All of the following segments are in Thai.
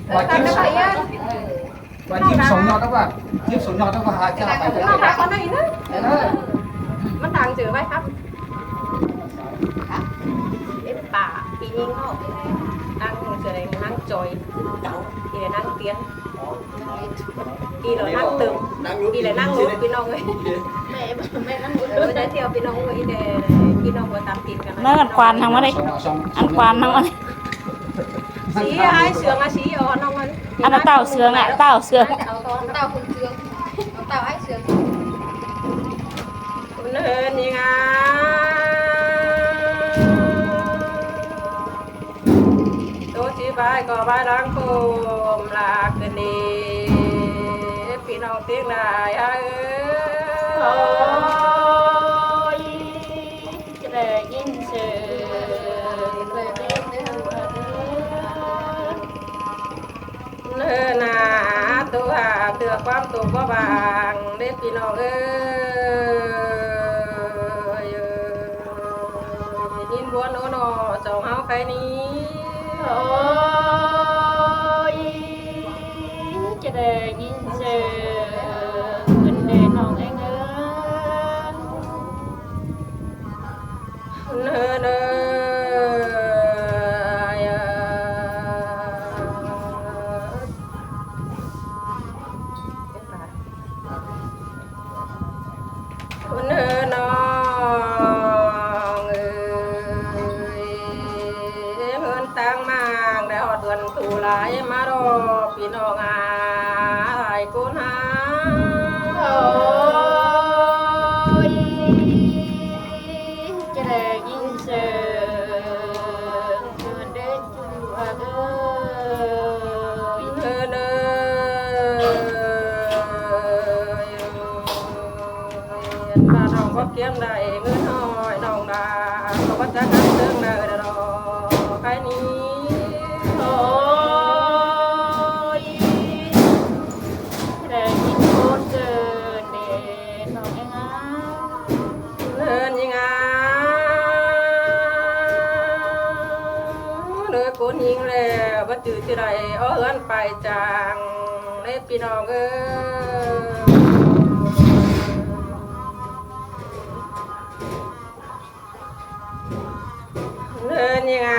và chim và chim sống nhọt đó bạn chim sống nhọt đó và hạt cho phải nó con này nữa đóมันทางเจอไหมครับเล่นป่าปีนี้เนาะนั่งเจอนั่งจอยอีเลยนั่งเตี้ยนอีเลยนั่งตึงอีเลยนั่งรถพี่น้องเลยแม่นั่งรถไม่ได้เที่ยวพี่น้องเลยอีเลยพี่น้องก็ตามติดกัน nó ăn quan thằng nó đi ăn quan thằng nó đi สีไอ้เสืองอะสีอ่อนน้องมัน ăn nó tao sướng lại tao sướng tao cùng sướng tao ai sướngคุณเฮินยังไงตัวชีบายก็บายรังคมลากกันดีพี่น้องเตียงนายเอ้ย จะได้ยินเสียง เนื้อหนาตัวหาเตือความตัวบ่บางเด็กพี่น้องเอ้ยยินบัวโนโนสองเฮาใครนี้โอ้ย จะได้ยินเสียงขึ้นเดินน้องเองเอ้ย เนื้อเนื้คุณเนื้อน้องเอ้ยเงินตังมากได้หอดเดือนตุลามา รอพี่น้องอายกูหาโอ้ย จะได้ยินเสียงขึ้นเดินจูบเอ้ย เด้อเด้อบ้านน้องก็เกียมได้เงินน้อยน้องดาเขาก็จะกันเรื่องเด้อรอใครนี้โอ้ย จะได้ยินคนเดินเดินน้องเองเอ้ย เดินยังไงเดินคนยิงแล้วว่าจืดที่ไรเอาเอิ้นไปจางเล็บพี่น้องเอ้ยเดินยังไง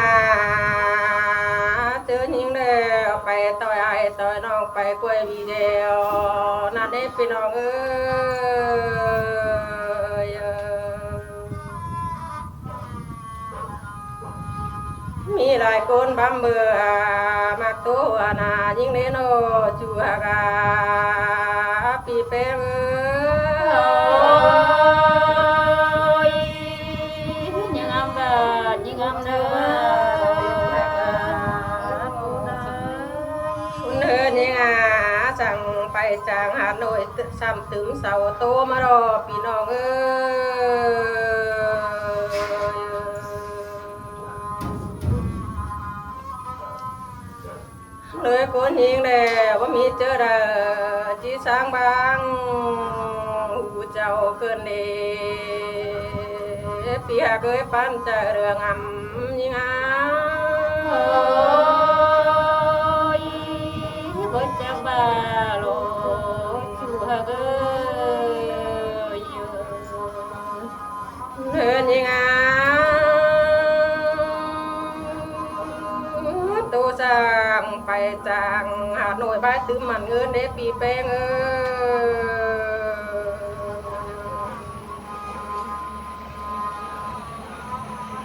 เจอยิงแล้วไปต่อยไอ้ต่อยน้องไปกล้วยวีเดียวน่าเด็บพี่น้องเอ้ย มีหลายคนบำเบื่อมักตัวนายิ่งเล่นโอจูฮากาปีเป้เอ้ย những âm và những âm nữa คุณเฮินยังไงสั่งไปจางหาหน่อยซ้ำตึมเสาโตมารอพี่น้องเอ้ย เลยคนยิงแล้วว่ามีเจอเด้อจีสร้างบางหูเจ้าเกินเดปีหาเคยปั้นเจอเรื่องอ่ำยิงอ่ะ ôi với trang bà lộ chùa ơi เดินยิงอ่ะตัวสร้างไปจางหาหน่วยบ้านตื้มมันเงินเด้ปีแป้งเอ้ย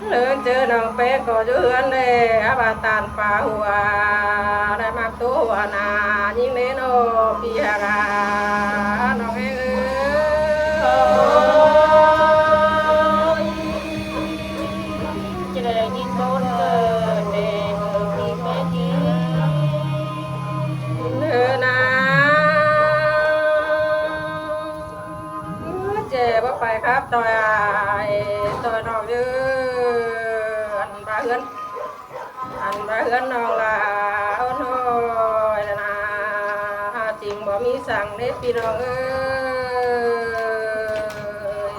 เลิกเจอน้องเป๊กก็เยือนเลยอาบาตานป่าหัวได้มากตัวหัวนายิ่งเล่นโอพี่ฮากาน้องเอ้ย จะได้ยินบนเกิดเด่นที่แม่นี้ เนื้อนาเจ็บไปครับต่อยต่อยน้องเยือนบาเฮือนน้องลาน้อยนะจริงบ่มีสั่งเด็ดพี่น้องเอ้ย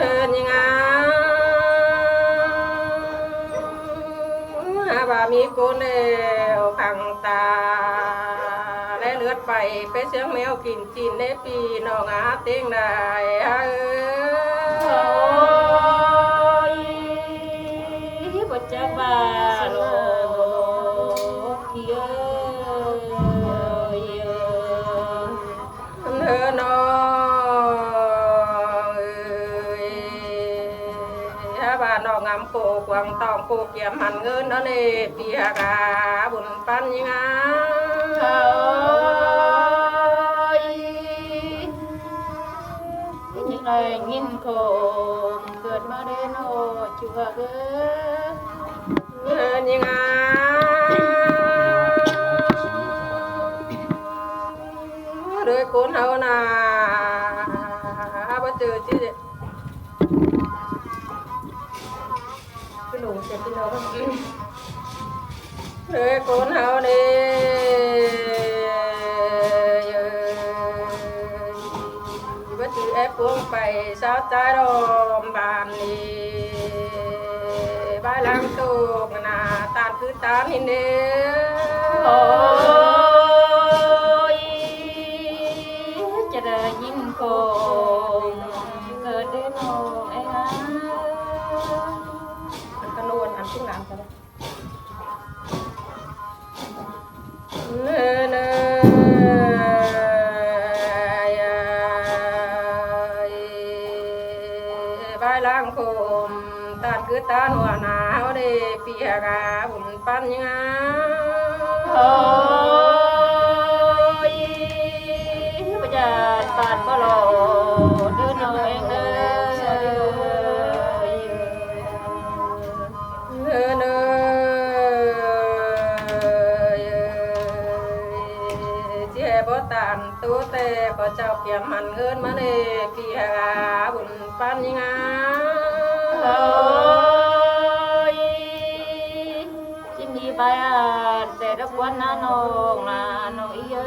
เดินยังไง โกนเดวพังตาและเลือดไปเสียงแมวกินจีนในปีน้องอาเตียงได้โอ้ยบ่จะบ้าโลกเยอะเนื้อน้องบ้านน้องงามโปกวางตองโปกเกี่ยมหันเงินนั่นเองปีหากาบุญปันยังไงยังไงยินโคมเกิดมาได้โนชัวเอ้ยังไงโดยคนเฮานาบ่เจอที่หนูเจ็บพี่น้องโดยคนเฮานี่บ่จือแอบพวงไปสาวใจดอมบ้านนี้บ้านหลังโตกนาตานคือตานหินเด้โอ้ยจะได้ยินโคมเกิดได้โนไอ้ฮะอันกระโนนอันทุ่งหลังกันบ้านหลังโคมตานคือตานหัวหนาวเด้ปีหากาบุญปันยังไงโอ้ยบ่จะปานบ่รอเดินเอาเองเด้บ่ตานตัวแต่บ่เจ้าเปียมหันเงินมาเด้ปีหากาบุญปันยังไงโอ้ยจิมีใบอ่านแต่ละวันน้องน้องอีเอ้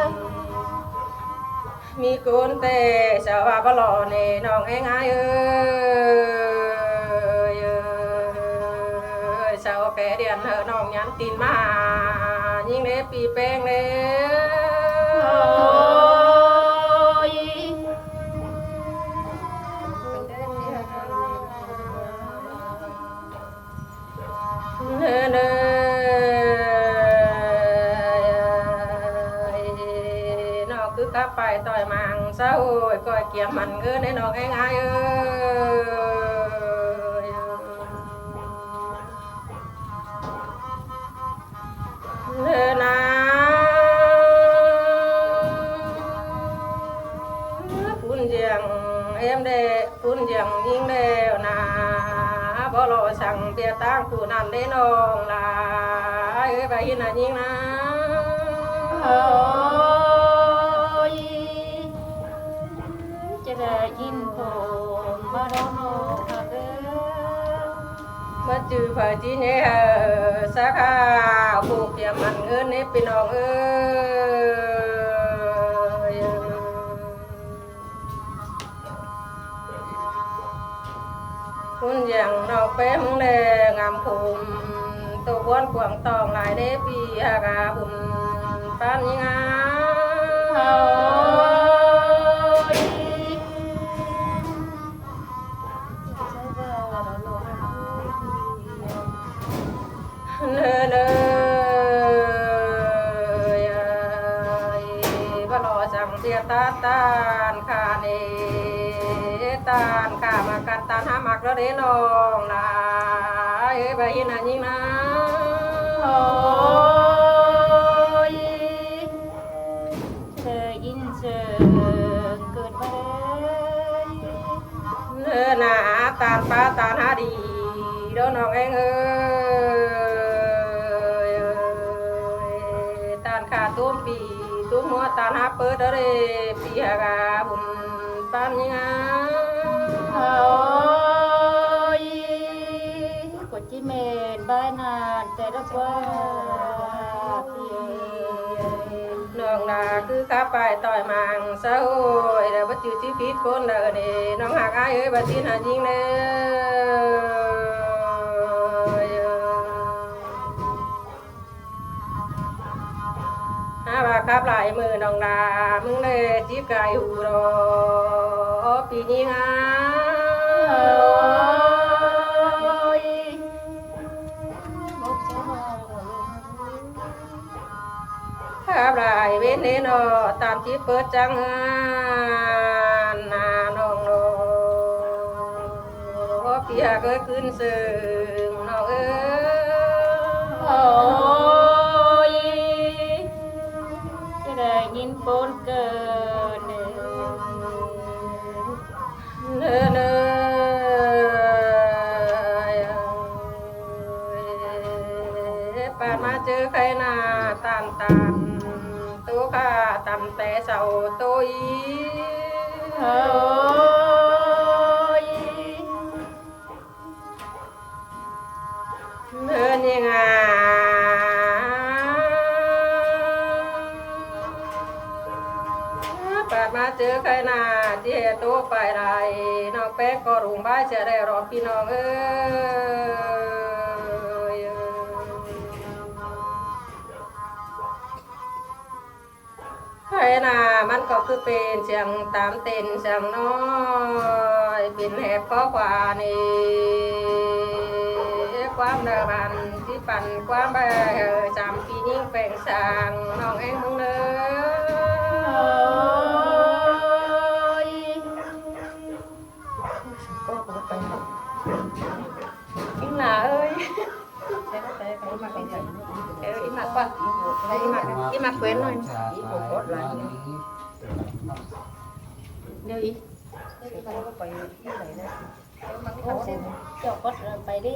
ยมีโกนแต่สาวบ่หล่อนี่น้องเองเอ้ยสาวแปเดียนเฮอน้องยันตีนมายิ่งเด้ปีแป้งเด้โอ้ยน้องคือกลับไปต่อยมังเศร้าก้อยเกี่ยมมันเงินให้น้องเองเอ้ยนะปุ่นเจียงเอ็มเดปุ่นเจียงยิงเดียวนะบ่รอสั่งเบียตั้งผู้นั้นได้น้องลาไปหินยิงนะโอ้ยจะได้ยินโคมบ่รอโนค่ะเด้อมาจือไฟจีเนี่ยสักข้าผูกเกี่ยมมันเงินนี่พี่น้องเอ้ยคุณอย่างน้องเป้มึงแดงงามคุมตัวบ้วนกวางตองหลายเด้ปีหากาบุญปานยังไงเนอบ่รอจังเสียตานขาเนตานขามากันตานหามักแล้วเด้น้องนะไปหินยิงนะโอ้ยเธอยินเสียงเกิดมาเนื้อหนาตานป้าตานหาดีเด้อน้องเองตานขาตุ้มปีตุ้มหัวตานหาเปิดเด้อปีหากาบุญปันยังไงโอ้ยกดจิเมนบ้านนานแต่ละว่าน้องนาคือข้าไปต่อยมังเศร้าเดี๋ยวบัดจืดชีวิตคนเด้อเด้น้องหากอ้ายบัดสินหายิงเด้อ ครับหลายมือน้องดามึงเลยจีบไก่หูรอปีนี้งาครับหลายเว้นเนนอตามจีบเปิดจังนาน้องโลปีหาเกิดขึ้นซึ่งน้องเอ้ย จะได้ยินปนเกิน เนอเนอปาดมาเจอใครหน้าตันตัวข้าตำแต่เสาตัวอี โอ้ย เดินยังไงปาดมาเจอใครหน้าที่เหตุตัวไปไรน้องแป๊กก็รุงบ้าจะได้รอพี่น้องเอ้ยใครหน้ามันก็คือเป็นเสียงตามเต้นเสียงน้อยเป็นแหบข้อควานี่ความเดิบันที่ปั่นความไปจำปีนิ่งแปลงสางน้องเองมึงเนื้ โอ้ย อิงหนาเอ้ยอิมากกว่าอิมากเว้นหน่อยเดี๋ยวอี เจ้าก็ไปดิ